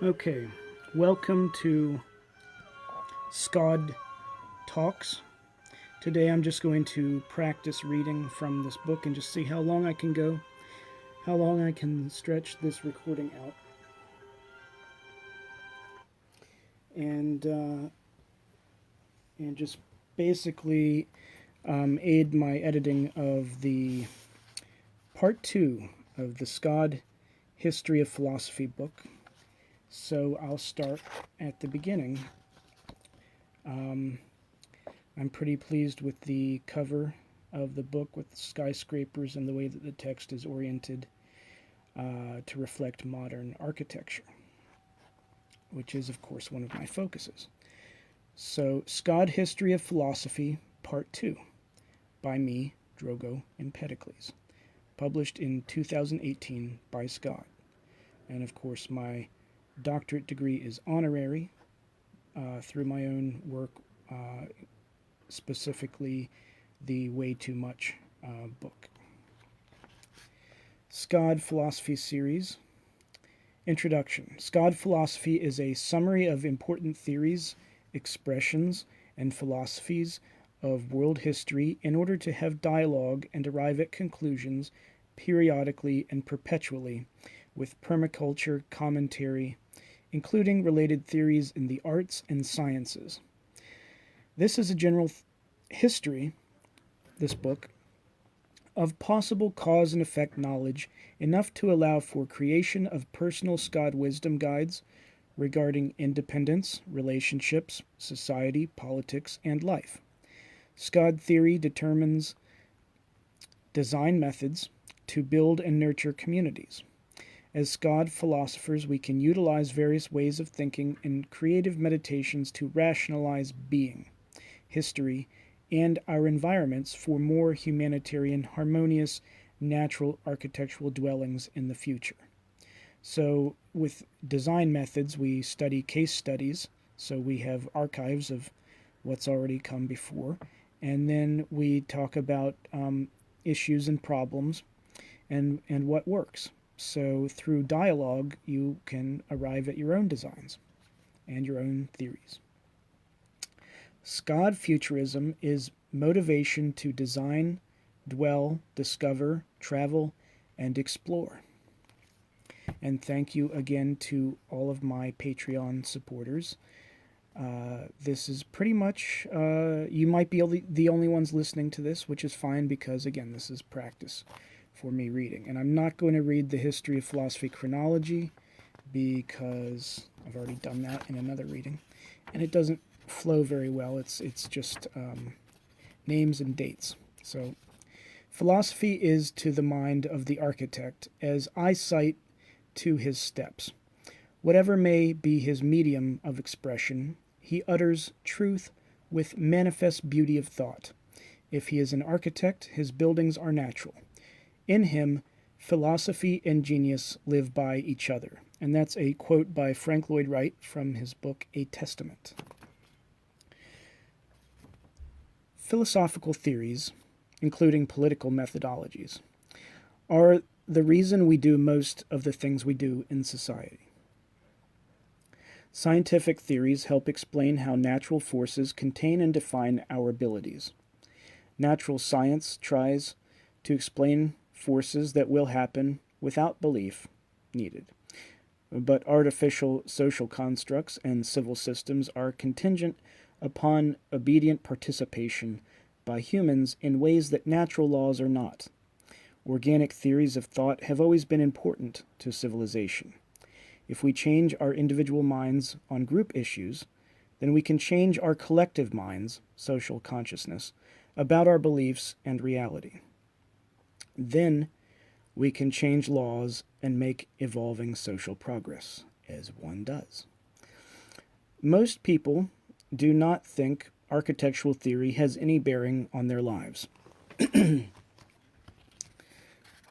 Okay, welcome to SCOD Talks. Today I'm just going to practice reading from this book and just see how long I can go, how long I can stretch this recording out. And just basically aid my editing of the part 2 of the SCOD History of Philosophy book. So I'll start at the beginning. I'm pretty pleased with the cover of the book with the skyscrapers and the way that the text is oriented to reflect modern architecture, which is, of course, one of my focuses. So, SCOD History of Philosophy, Part 2, by me, Drogo Empedocles, published in 2018 by SCOD. And, of course, my doctorate degree is honorary through my own work, specifically the Way Too Much book. SCOD Philosophy Series. Introduction. SCOD Philosophy is a summary of important theories, expressions, and philosophies of world history in order to have dialogue and arrive at conclusions periodically and perpetually, with permaculture commentary, including related theories in the arts and sciences. This is a general history, this book, of possible cause and effect knowledge enough to allow for creation of personal SCOD wisdom guides regarding independence, relationships, society, politics, and life. SCOD theory determines design methods to build and nurture communities. As SCOD philosophers, we can utilize various ways of thinking in creative meditations to rationalize being, history, and our environments for more humanitarian, harmonious, natural architectural dwellings in the future. So with design methods, we study case studies, so we have archives of what's already come before, and then we talk about issues and problems and what works. So through dialogue, you can arrive at your own designs and your own theories. SCOD futurism is motivation to design, dwell, discover, travel, and explore. And thank you again to all of my Patreon supporters. This is pretty much, you might be the only ones listening to this, which is fine because, again, this is practice for me reading. And I'm not going to read the History of Philosophy chronology because I've already done that in another reading. And it doesn't flow very well. It's just names and dates. So, philosophy is to the mind of the architect as eyesight to his steps. Whatever may be his medium of expression, he utters truth with manifest beauty of thought. If he is an architect, his buildings are natural. In him, philosophy and genius live by each other. And that's a quote by Frank Lloyd Wright from his book, A Testament. Philosophical theories, including political methodologies, are the reason we do most of the things we do in society. Scientific theories help explain how natural forces contain and define our abilities. Natural science tries to explain forces that will happen without belief needed. But artificial social constructs and civil systems are contingent upon obedient participation by humans in ways that natural laws are not. Organic theories of thought have always been important to civilization. If we change our individual minds on group issues, then we can change our collective minds, social consciousness, about our beliefs and reality. Then we can change laws and make evolving social progress, as one does. Most people do not think architectural theory has any bearing on their lives.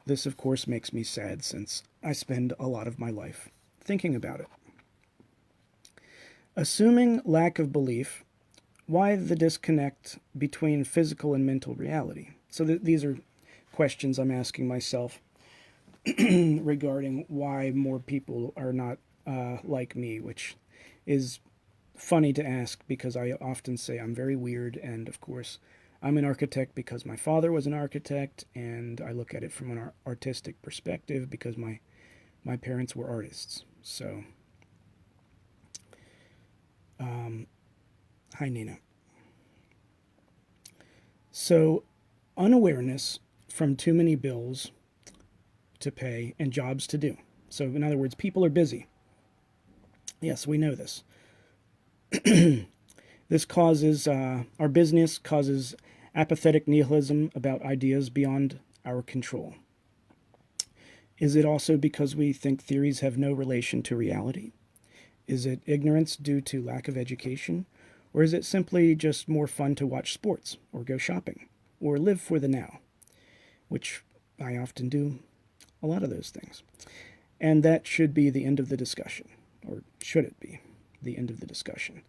This, of course, makes me sad since I spend a lot of my life thinking about it. Assuming lack of belief, why the disconnect between physical and mental reality? So these are questions I'm asking myself regarding why more people are not like me, which is funny to ask because I often say I'm very weird, and of course, I'm an architect because my father was an architect, and I look at it from an artistic perspective because my parents were artists. So, hi, Nina. So, unawareness from too many bills to pay and jobs to do. So, in other words, people are busy. Yes, we know this. This causes, our business causes apathetic nihilism about ideas beyond our control. Is it also because we think theories have no relation to reality? Is it ignorance due to lack of education? Or is it simply just more fun to watch sports, or go shopping, or live for the now? Which I often do a lot of those things. And that should be the end of the discussion. Or should it be the end of the discussion?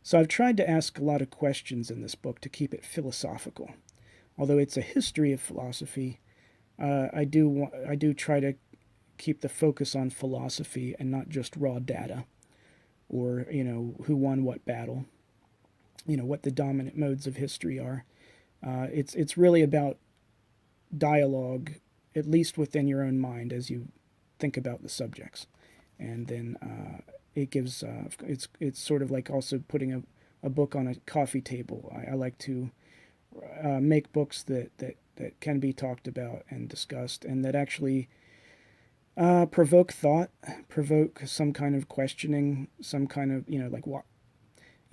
So I've tried to ask a lot of questions in this book to keep it philosophical. Although it's a history of philosophy, I do try to keep the focus on philosophy and not just raw data, or who won what battle, what the dominant modes of history are. It's really about dialogue, at least within your own mind, as you think about the subjects, and then it gives it's sort of like also putting a book on a coffee table. I like to make books that can be talked about and discussed, and that actually provoke thought, provoke some kind of questioning, some kind of like what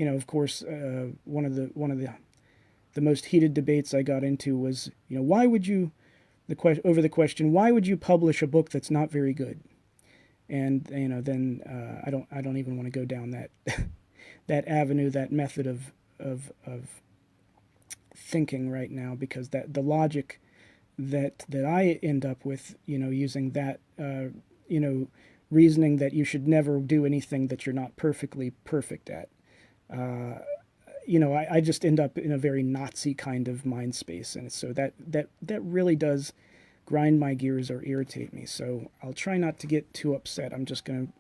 of course one of the most heated debates I got into was why would you over the question, why would you publish a book that's not very good? And then I don't even want to go down that that avenue, that method of thinking right now, because that the logic that I end up with, using that reasoning that you should never do anything that you're not perfectly perfect at. I just end up in a very Nazi kind of mind space, and so that really does grind my gears or irritate me. So I'll try not to get too upset. I'm just going to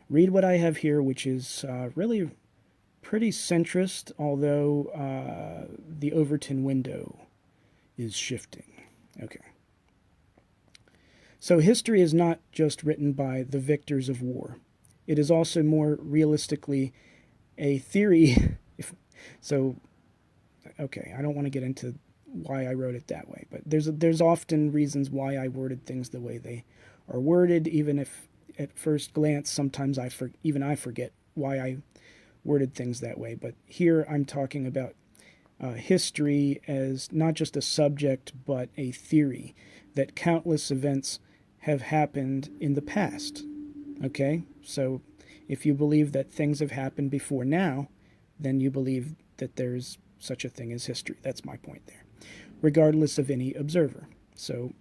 read what I have here, which is really pretty centrist, although the Overton window is shifting. Okay. So history is not just written by the victors of war. It is also more realistically a theory. Okay, I don't want to get into why I wrote it that way, but there's often reasons why I worded things the way they are worded, even if at first glance sometimes I forget why I worded things that way. But here I'm talking about history as not just a subject, but a theory that countless events have happened in the past. Okay, so if you believe that things have happened before now, then you believe that there's such a thing as history. That's my point there, regardless of any observer. So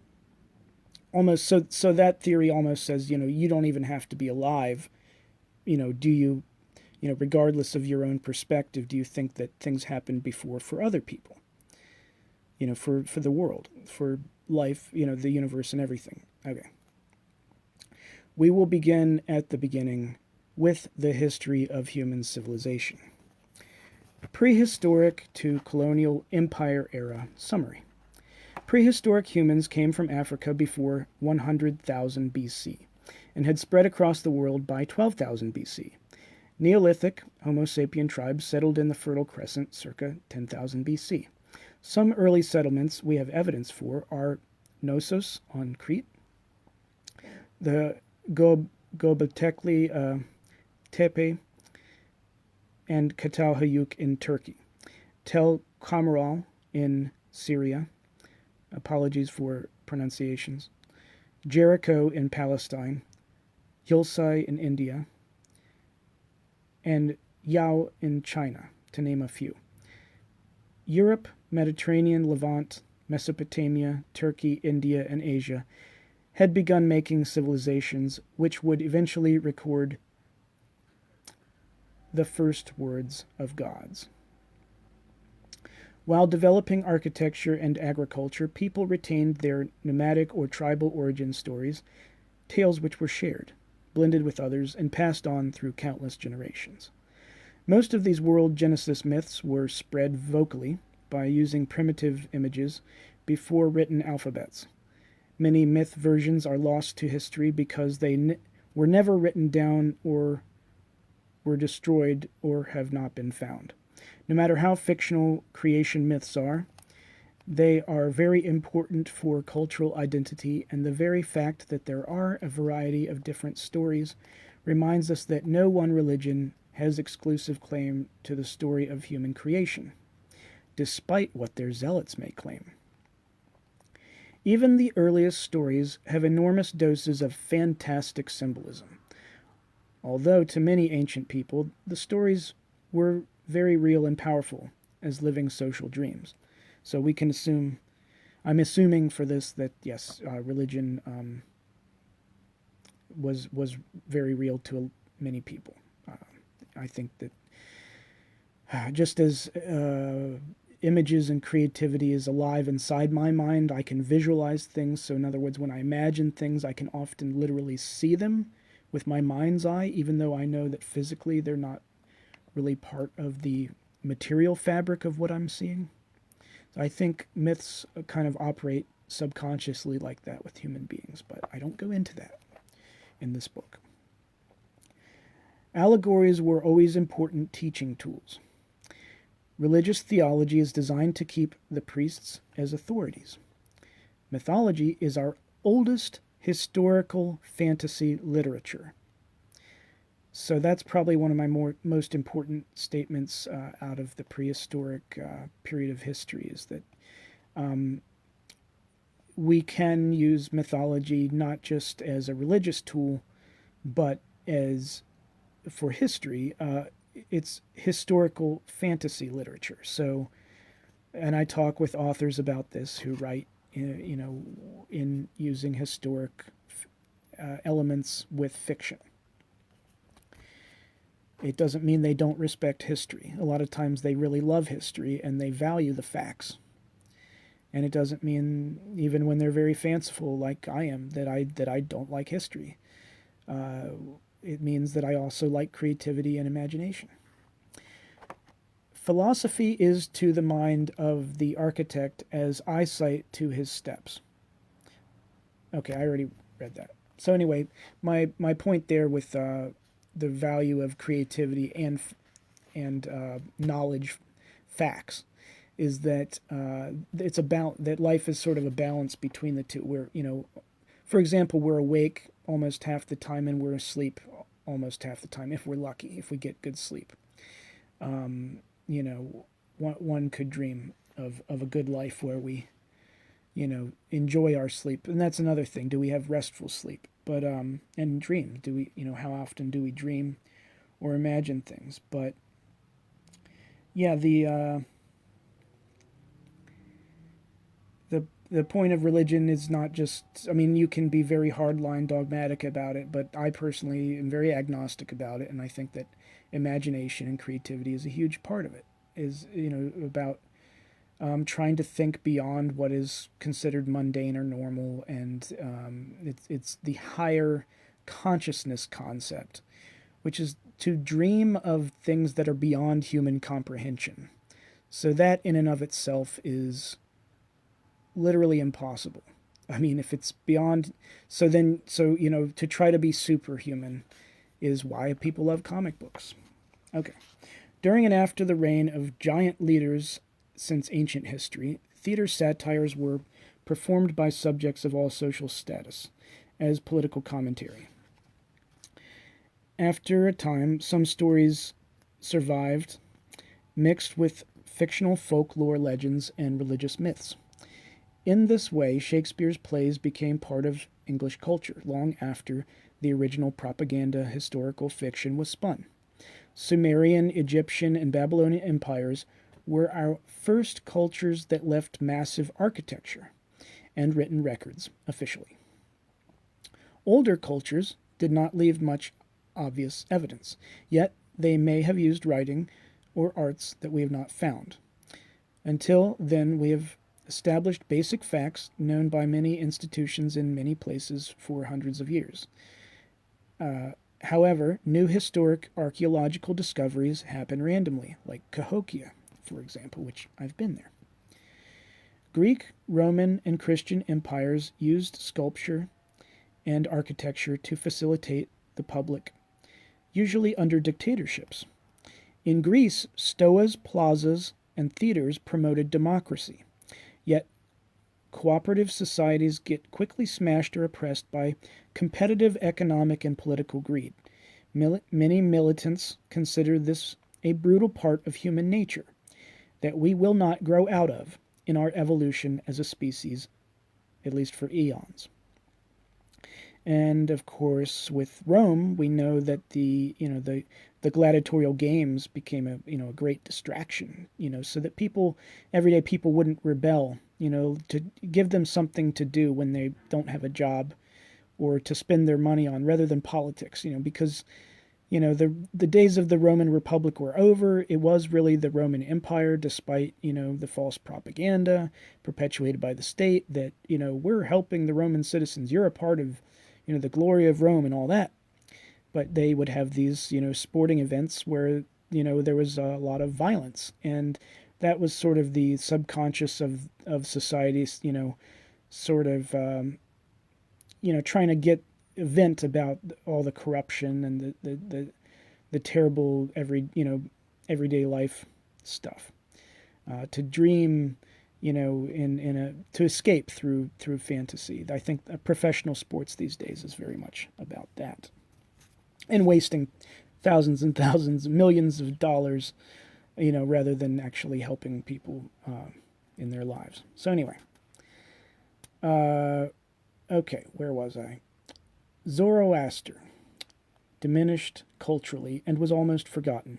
that theory almost says, you don't even have to be alive. Do you, regardless of your own perspective, do you think that things happened before for other people? For the world, for life, the universe and everything. Okay. We will begin at the beginning with the history of human civilization. Prehistoric to colonial empire era summary. Prehistoric humans came from Africa before 100,000 BC and had spread across the world by 12,000 BC. Neolithic Homo sapien tribes settled in the Fertile Crescent circa 10,000 BC. Some early settlements we have evidence for are Knossos on Crete, the Göbekli Tepe, and Çatalhöyük in Turkey, Tel Kemal in Syria, apologies for pronunciations, Jericho in Palestine, Yulsai in India, and Yao in China, to name a few. Europe, Mediterranean, Levant, Mesopotamia, Turkey, India, and Asia had begun making civilizations which would eventually record the first words of gods. While developing architecture and agriculture, people retained their nomadic or tribal origin stories, tales which were shared. blended with others, and passed on through countless generations. Most of these world Genesis myths were spread vocally by using primitive images before written alphabets. Many myth versions are lost to history because they were never written down or were destroyed or have not been found. No matter how fictional creation myths are, they are very important for cultural identity, and the very fact that there are a variety of different stories reminds us that no one religion has exclusive claim to the story of human creation, despite what their zealots may claim. Even the earliest stories have enormous doses of fantastic symbolism. Although to many ancient people, the stories were very real and powerful as living social dreams. So we can assume, I'm assuming for this that yes, religion was very real to many people. I think that just as images and creativity is alive inside my mind, I can visualize things. So in other words, when I imagine things, I can often literally see them with my mind's eye, even though I know that physically they're not really part of the material fabric of what I'm seeing. So I think myths kind of operate subconsciously like that with human beings, but I don't go into that in this book. Allegories were always important teaching tools. Religious theology is designed to keep the priests as authorities. Mythology is our oldest historical fantasy literature. So that's probably one of my most important statements out of the prehistoric period of history, is that we can use mythology not just as a religious tool, but as, for history, it's historical fantasy literature. So, and I talk with authors about this who write, in using historic elements with fiction. It doesn't mean they don't respect history. A lot of times they really love history and they value the facts. And it doesn't mean, even when they're very fanciful like I am, that I don't like history. It means that I also like creativity and imagination. Philosophy is to the mind of the architect as eyesight to his steps. Okay, I already read that. So anyway, my point there with the value of creativity and knowledge, facts, is that it's about that life is sort of a balance between the two. Where, for example, we're awake almost half the time and we're asleep almost half the time if we're lucky, if we get good sleep. One could dream of a good life where we, enjoy our sleep. And that's another thing. Do we have restful sleep? But, and dream. Do we, how often do we dream or imagine things? But, yeah, the point of religion is not just, you can be very hardline dogmatic about it, but I personally am very agnostic about it, and I think that imagination and creativity is a huge part of it, is, about trying to think beyond what is considered mundane or normal, and it's the higher consciousness concept, which is to dream of things that are beyond human comprehension. So that in and of itself is literally impossible. If it's beyond, so to try to be superhuman is why people love comic books. Okay. During and after the reign of giant leaders since ancient history, theater satires were performed by subjects of all social status as political commentary. After a time, some stories survived, mixed with fictional folklore legends and religious myths. In this way, Shakespeare's plays became part of English culture long after the original propaganda historical fiction was spun. Sumerian, Egyptian, and Babylonian empires were our first cultures that left massive architecture and written records officially. Older cultures did not leave much obvious evidence, yet they may have used writing or arts that we have not found. Until then, we have established basic facts known by many institutions in many places for hundreds of years. However, new historic archaeological discoveries happen randomly, like Cahokia, for example, which I've been there. Greek, Roman, and Christian empires used sculpture and architecture to facilitate the public, usually under dictatorships. In Greece, stoas, plazas, and theaters promoted democracy, yet cooperative societies get quickly smashed or oppressed by competitive economic and political greed. Many militants consider this a brutal part of human nature that we will not grow out of in our evolution as a species, at least for eons. And of course, with Rome, we know that the gladiatorial games became a great distraction, so that everyday people wouldn't rebel, to give them something to do when they don't have a job or to spend their money on rather than politics, because the days of the Roman Republic were over. It was really the Roman Empire, despite the false propaganda perpetuated by the state that we're helping the Roman citizens. You're a part of the glory of Rome and all that. But they would have these sporting events where there was a lot of violence, and that was sort of the subconscious of society's sort of trying to get a vent about all the corruption and the terrible everyday life stuff. To dream, to escape through fantasy. I think professional sports these days is very much about that, and wasting thousands and thousands, millions of dollars, rather than actually helping people in their lives. So anyway, okay, where was I? Zoroaster, diminished culturally and was almost forgotten.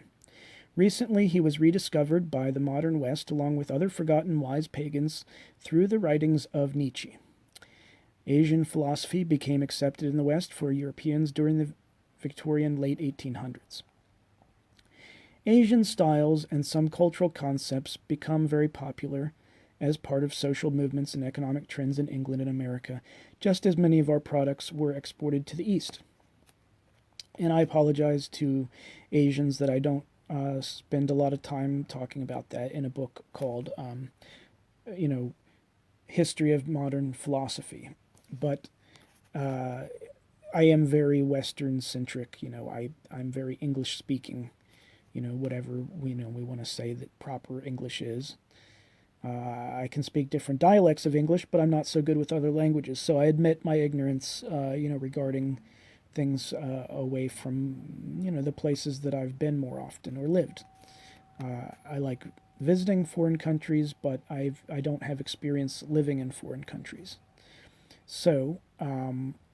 Recently, he was rediscovered by the modern West along with other forgotten wise pagans through the writings of Nietzsche. Asian philosophy became accepted in the West for Europeans during the Victorian late 1800s. Asian styles and some cultural concepts become very popular as part of social movements and economic trends in England and America, just as many of our products were exported to the East. And I apologize to Asians that I don't spend a lot of time talking about that in a book called, History of Modern Philosophy. But I am very Western centric. I'm very English speaking. Whatever we want to say that proper English is. I can speak different dialects of English, but I'm not so good with other languages. So I admit my ignorance, regarding things away from the places that I've been more often or lived. I like visiting foreign countries, but I don't have experience living in foreign countries. So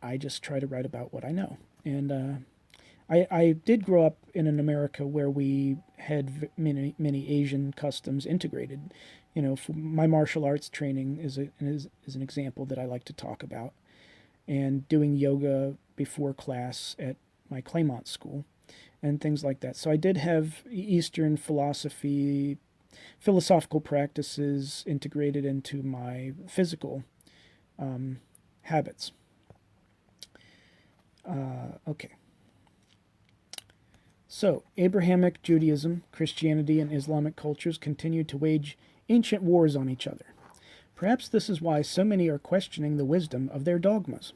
I just try to write about what I know. And I did grow up in an America where we had many Asian customs integrated. For my martial arts training is an example that I like to talk about, and doing yoga before class at my Claymont school and things like that. So I did have Eastern philosophical practices integrated into my physical habits. Okay. So, Abrahamic Judaism, Christianity, and Islamic cultures continued to wage ancient wars on each other. Perhaps this is why so many are questioning the wisdom of their dogmas.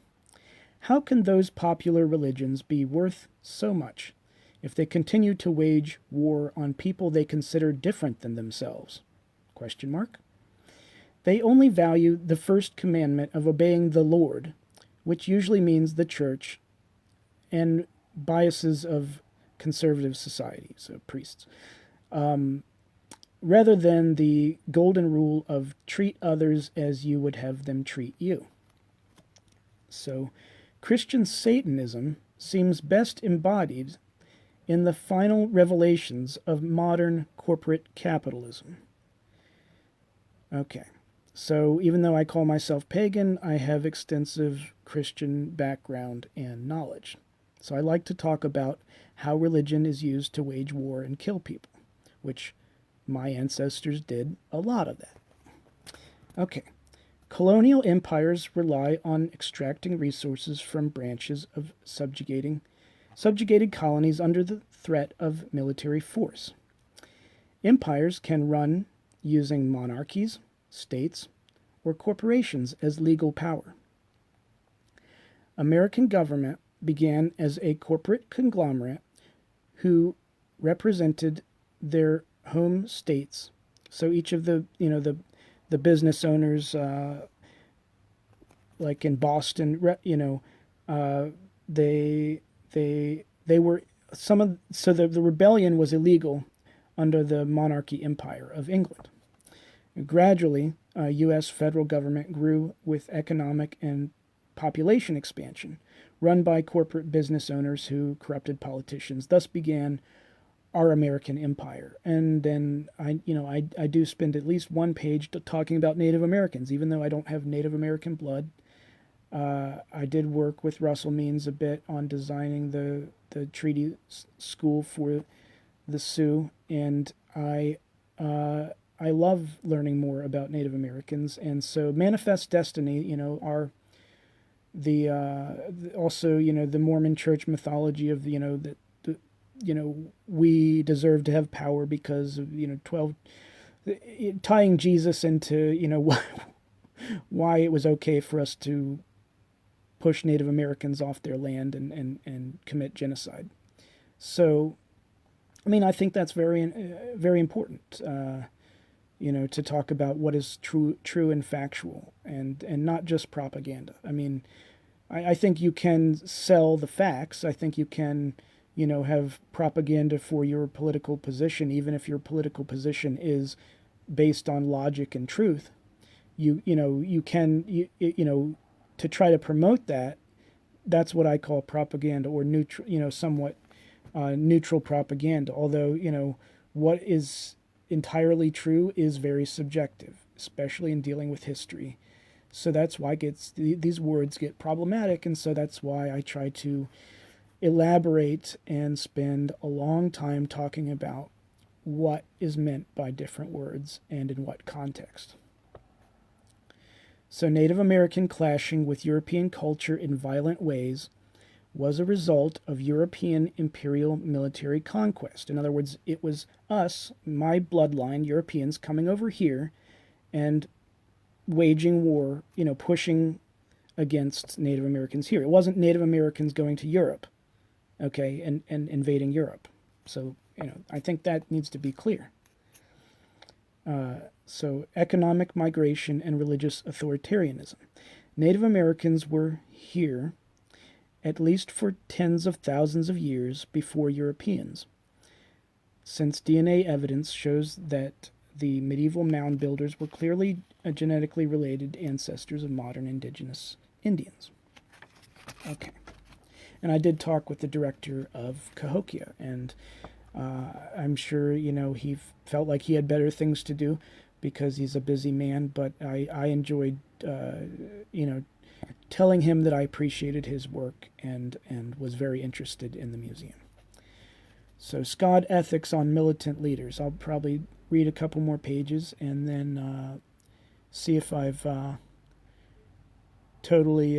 How can those popular religions be worth so much if they continue to wage war on people they consider different than themselves? Question mark. They only value the first commandment of obeying the Lord, which usually means the church, and biases of conservative society, so priests, rather than the golden rule of treat others as you would have them treat you. So, Christian Satanism seems best embodied in the final revelations of modern corporate capitalism. Okay, so even though I call myself pagan, I have extensive Christian background and knowledge. So I like to talk about how religion is used to wage war and kill people, which my ancestors did a lot of that. Okay. Colonial empires rely on extracting resources from branches of subjugating subjugated colonies under the threat of military force. Empires can run using monarchies, states, or corporations as legal power. American government began as a corporate conglomerate who represented their home states. So each of the business owners, like in Boston, uh, they they were some of so the rebellion was illegal under the monarchy empire of England. Gradually, U.S. federal government grew with economic and population expansion, run by corporate business owners who corrupted politicians. Thus began our American empire. And then I do spend at least one page talking about Native Americans, even though I don't have Native American blood. I did work with Russell Means a bit on designing the treaty school for the Sioux, and I love learning more about Native Americans. And so Manifest Destiny, are also the Mormon Church mythology of that we deserve to have power because of 12, tying Jesus into why it was okay for us to push Native Americans off their land and commit genocide. So, I mean, I think that's very important. To talk about what is true and factual, and not just propaganda. I mean, I think you can sell the facts. I think you can, have propaganda for your political position, even if your political position is based on logic and truth. You can to try to promote that. That's what I call propaganda, or neutral, somewhat neutral propaganda. Although what is entirely true is very subjective, especially in dealing with history. So that's why these words get problematic, and so that's why I try to elaborate and spend a long time talking about what is meant by different words and in what context. So Native American clashing with European culture in violent ways was a result of European imperial military conquest. In other words, it was us, my bloodline, Europeans, coming over here and waging war, pushing against Native Americans here. It wasn't Native Americans going to Europe, okay, and invading Europe. So, I think that needs to be clear. So economic migration and religious authoritarianism. Native Americans were here at least for tens of thousands of years before Europeans, since DNA evidence shows that the medieval mound builders were clearly genetically related ancestors of modern indigenous Indians. Okay. And I did talk with the director of Cahokia, and I'm sure, he felt like he had better things to do because he's a busy man, but I enjoyed, telling him that I appreciated his work and was very interested in the museum. So SCOD Ethics on Militant Leaders. I'll probably read a couple more pages and then see if I've totally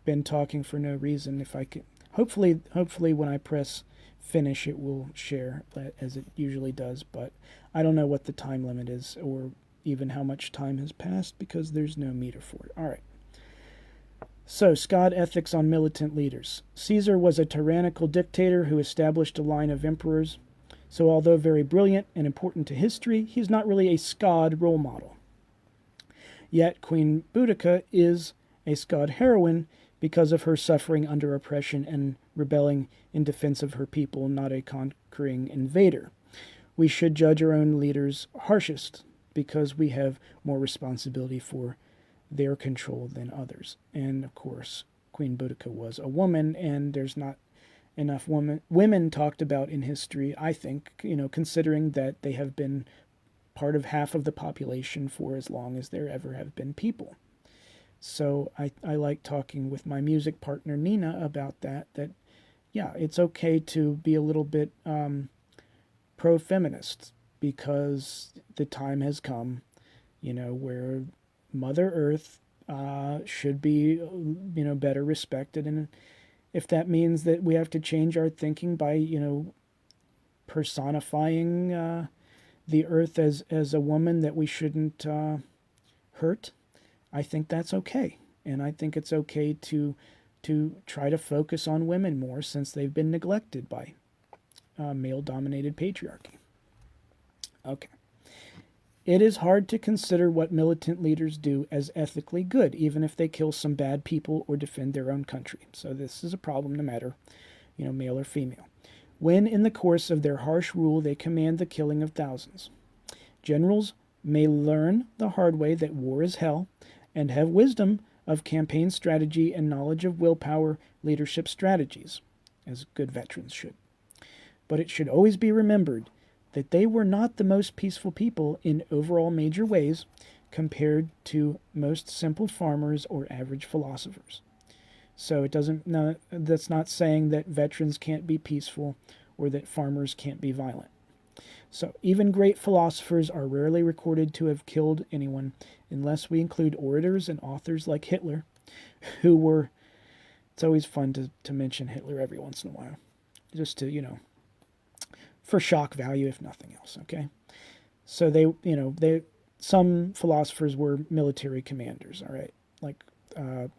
been talking for no reason. If I can, hopefully when I press finish it will share as it usually does, but I don't know what the time limit is or even how much time has passed because there's no meter for it. All right. So, SCOD Ethics on Militant Leaders. Caesar was a tyrannical dictator who established a line of emperors. So, although very brilliant and important to history, he's not really a SCOD role model. Yet, Queen Boudica is a SCOD heroine because of her suffering under oppression and rebelling in defense of her people, not a conquering invader. We should judge our own leaders harshest because we have more responsibility for their control than others. And of course, Queen Boudica was a woman, and there's not enough women talked about in history, I think, considering that they have been part of half of the population for as long as there ever have been people. So I like talking with my music partner Nina about that yeah, it's okay to be a little bit pro-feminist because the time has come, where Mother Earth should be, better respected if that means that we have to change our thinking by, personifying the earth as a woman that we shouldn't hurt, I think that's okay. And I think it's okay to try to focus on women more since they've been neglected by male-dominated patriarchy. Okay. It is hard to consider what militant leaders do as ethically good, even if they kill some bad people or defend their own country. So this is a problem no matter, male or female. When in the course of their harsh rule they command the killing of thousands. Generals may learn the hard way that war is hell and have wisdom of campaign strategy and knowledge of willpower leadership strategies, as good veterans should. But it should always be remembered that they were not the most peaceful people in overall major ways compared to most simple farmers or average philosophers. So that's not saying that veterans can't be peaceful or that farmers can't be violent. So even great philosophers are rarely recorded to have killed anyone unless we include orators and authors like Hitler, who were, it's always fun to mention Hitler every once in a while, just to, for shock value, if nothing else, okay? So some philosophers were military commanders, all right? Like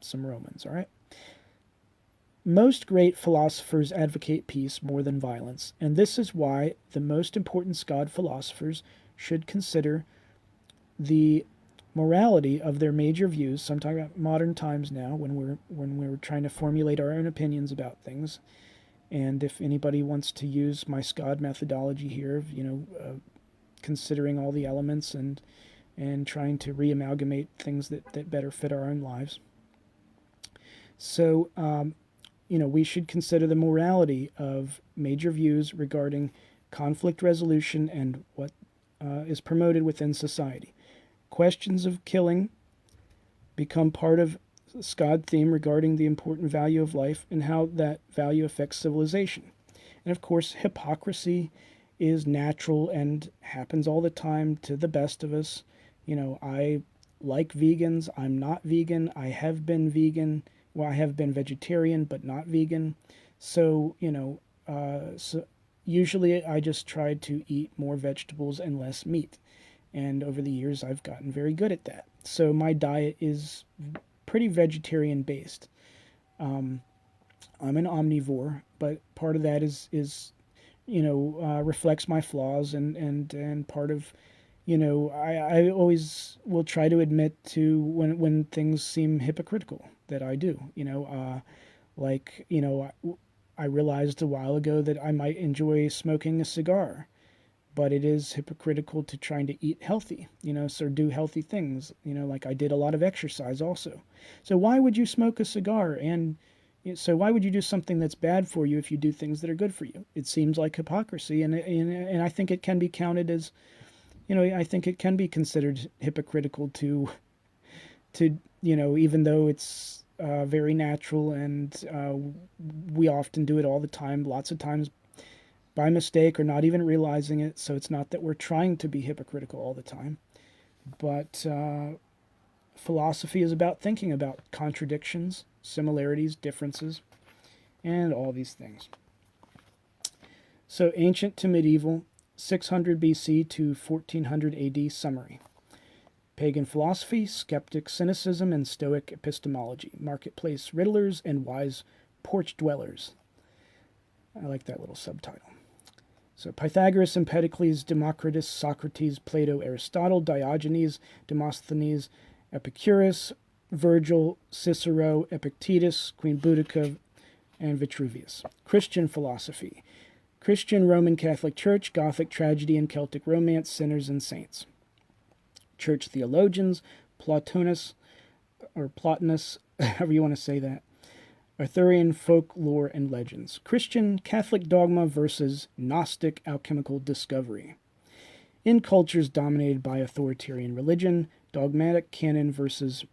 some Romans, all right? Most great philosophers advocate peace more than violence, and this is why the most important SCOD philosophers should consider the morality of their major views. So I'm talking about modern times now, when we're trying to formulate our own opinions about things. And if anybody wants to use my SCOD methodology here of considering all the elements and trying to re-amalgamate things that better fit our own lives. So we should consider the morality of major views regarding conflict resolution and what is promoted within society. Questions of killing become part of SCOD theme regarding the important value of life and how that value affects civilization. And of course, hypocrisy is natural and happens all the time to the best of us. I like vegans. I'm not vegan. I have been vegan. Well, I have been vegetarian, but not vegan. So, so usually I just try to eat more vegetables and less meat. And over the years, I've gotten very good at that. So my diet is pretty vegetarian based. I'm an omnivore, but part of that is reflects my flaws and part of, I always will try to admit to when things seem hypocritical that I do, I realized a while ago that I might enjoy smoking a cigar, but it is hypocritical to trying to eat healthy, so do healthy things, like I did a lot of exercise also. So why would you smoke a cigar? And so why would you do something that's bad for you if you do things that are good for you? It seems like hypocrisy, and I think it can be counted as, I think it can be considered hypocritical to even though it's very natural and we often do it all the time, lots of times by mistake or not even realizing it. So it's not that we're trying to be hypocritical all the time, but philosophy is about thinking about contradictions, similarities, differences, and all these things. So ancient to medieval, 600 BC to 1400 AD summary. Pagan philosophy, skeptic cynicism, and stoic epistemology. Marketplace riddlers and wise porch dwellers. I like that little subtitle. So Pythagoras, Empedocles, Democritus, Socrates, Plato, Aristotle, Diogenes, Demosthenes, Epicurus, Virgil, Cicero, Epictetus, Queen Boudica, and Vitruvius. Christian philosophy. Christian Roman Catholic Church, Gothic tragedy and Celtic romance, sinners and saints. Church theologians, Plotinus, however you want to say that. Arthurian folklore and legends. Christian Catholic dogma versus Gnostic alchemical discovery. In cultures dominated by authoritarian religion, dogmatic canon versus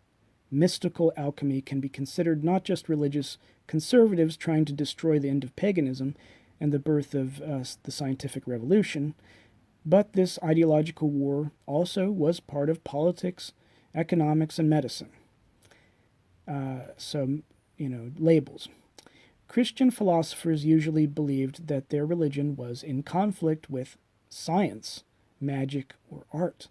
mystical alchemy can be considered not just religious conservatives trying to destroy the end of paganism and the birth of the scientific revolution, but this ideological war also was part of politics, economics, and medicine. Labels. Christian philosophers usually believed that their religion was in conflict with science, magic, or art,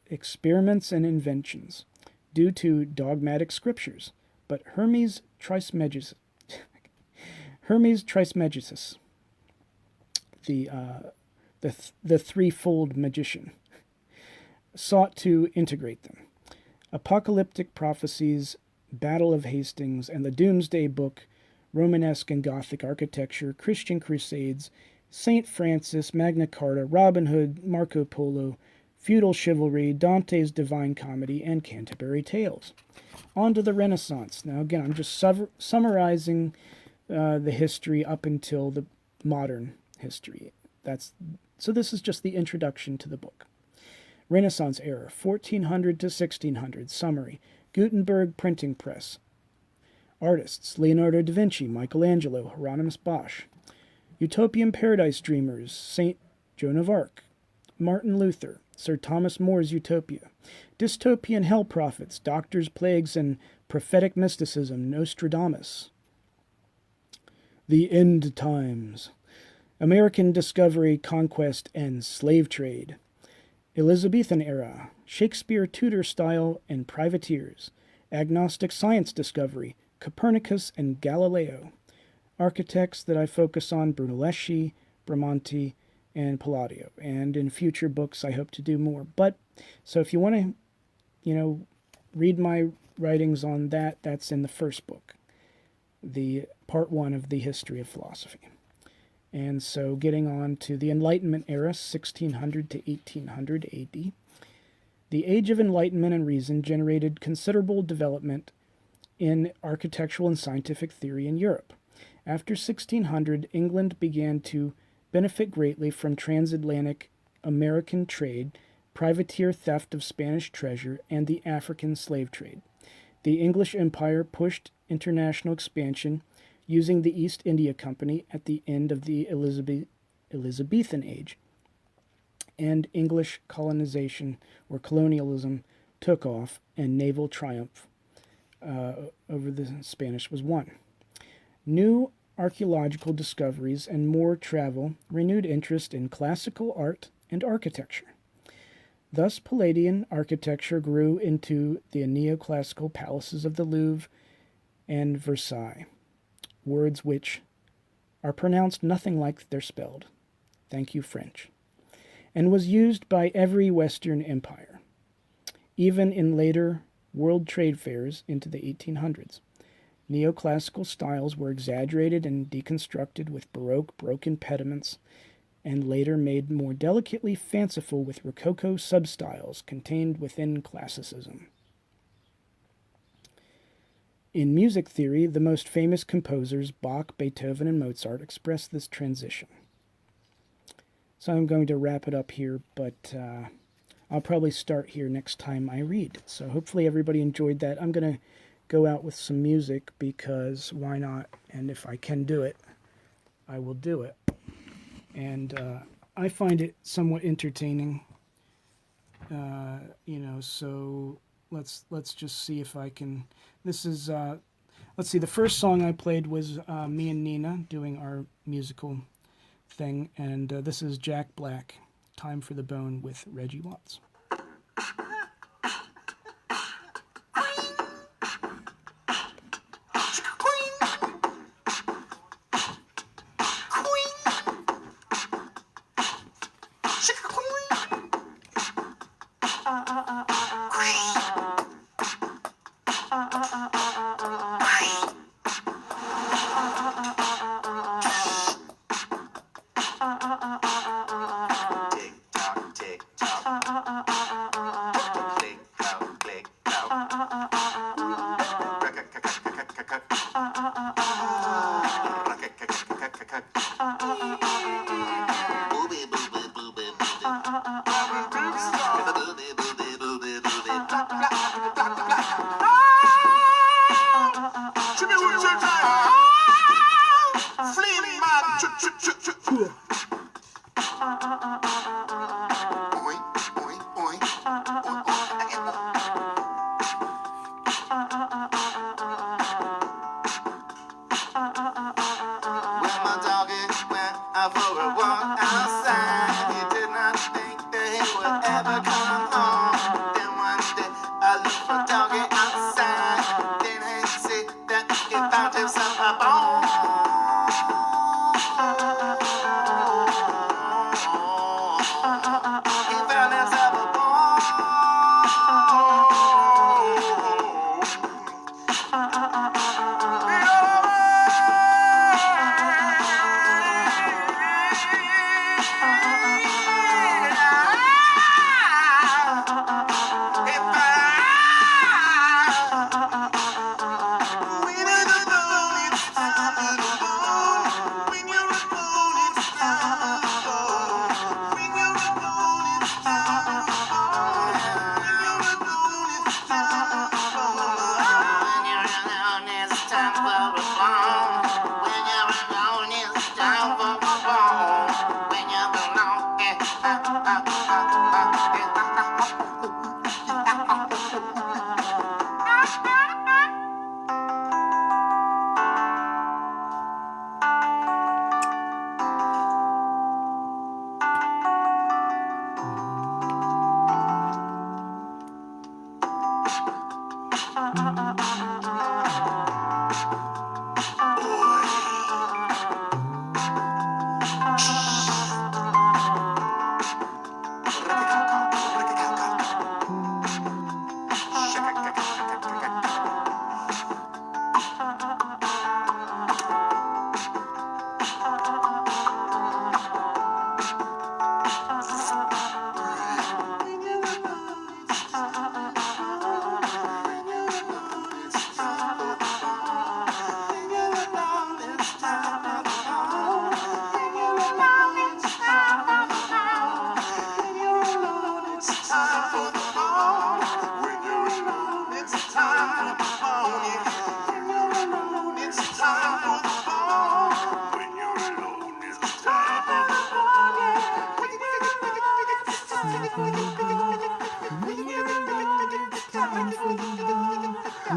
experiments and inventions, due to dogmatic scriptures. But Hermes Trismegistus, the threefold magician, sought to integrate them. Apocalyptic prophecies, Battle of Hastings, and the Doomsday Book, Romanesque and Gothic architecture, Christian crusades, St. Francis, Magna Carta, Robin Hood, Marco Polo, feudal chivalry, Dante's Divine Comedy, and Canterbury Tales. On to the Renaissance. Now, again, I'm just summarizing the history up until the modern history. So this is just the introduction to the book. Renaissance era, 1400 to 1600. Summary. Gutenberg printing press. Artists, Leonardo da Vinci, Michelangelo, Hieronymus Bosch. Utopian paradise dreamers, Saint Joan of Arc, Martin Luther, Sir Thomas More's Utopia. Dystopian hell prophets, doctors, plagues, and prophetic mysticism, Nostradamus. The End Times. American discovery, conquest, and slave trade. Elizabethan era, Shakespeare Tudor style and privateers. Agnostic science discovery, Copernicus and Galileo. Architects that I focus on, Brunelleschi, Bramante, and Palladio. And in future books I hope to do more. But, so if you want to, read my writings on that, that's in the first book. The part 1 of the History of Philosophy. And so getting on to the Enlightenment era, 1600 to 1800 AD. The Age of Enlightenment and Reason generated considerable development in architectural and scientific theory in Europe. After 1600, England began to benefit greatly from transatlantic American trade, privateer theft of Spanish treasure, and the African slave trade. The English Empire pushed international expansion using the East India Company at the end of the Elizabethan Age, and English colonization or colonialism took off, and naval triumph over the Spanish was won. New archaeological discoveries and more travel renewed interest in classical art and architecture. Thus, Palladian architecture grew into the neoclassical palaces of the Louvre and Versailles, words which are pronounced nothing like they're spelled. Thank you, French. And was used by every Western empire, even in later world trade fairs into the 1800s. Neoclassical styles were exaggerated and deconstructed with Baroque broken pediments, and later made more delicately fanciful with Rococo substyles contained within classicism. In music theory, the most famous composers, Bach, Beethoven, and Mozart, expressed this transition. So I'm going to wrap it up here, but I'll probably start here next time I read. So hopefully everybody enjoyed that. I'm going to go out with some music because why not? And if I can do it, I will do it. And I find it somewhat entertaining, so let's just see if I can. This is, let's see, the first song I played was me and Nina doing our musical thing, and this is Jack Black, Time for the Bone with Reggie Watts. outside. He did not think that he would ever come home. Then one day, I looked for doggy outside. Then he said that he found himself a bone. He found himself a bone.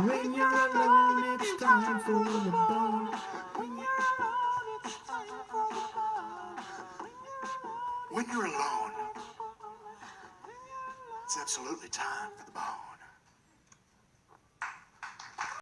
When you're alone, it's time for the bone. When you're alone, it's absolutely time for the bone.